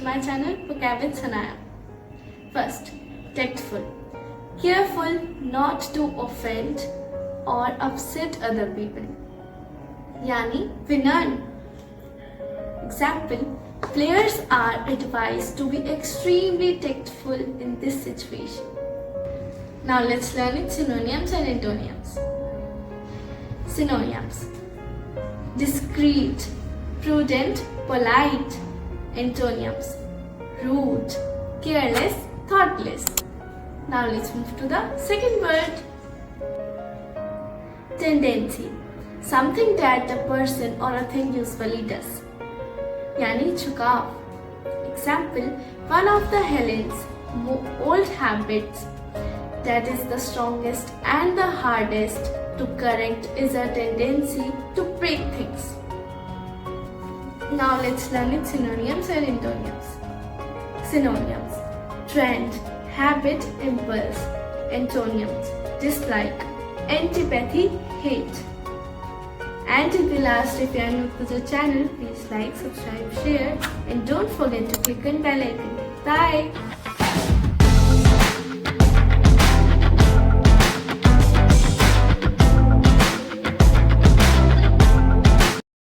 to my channel Vocab with Sanaya. First, tactful. Careful not to offend or upset other people. Yani विनम्र. Example, players are advised to be extremely tactful in this situation. Now let's learn its synonyms and antonyms. Synonyms: discreet, prudent, polite. Antonyms: rude, careless, thoughtless. Now let's move to the second word. Tendency: something that a person or a thing usually does. Yani झुकाव. Example, one of the Helen's old habits that is the strongest and the hardest to correct is a tendency to break things. Now let's learn its synonyms and antonyms. Synonyms: trend, habit, impulse. Antonyms: dislike, antipathy, hate. And in the last, if you are new to the channel, please like, subscribe, share, and don't forget to click on bell icon. Bye!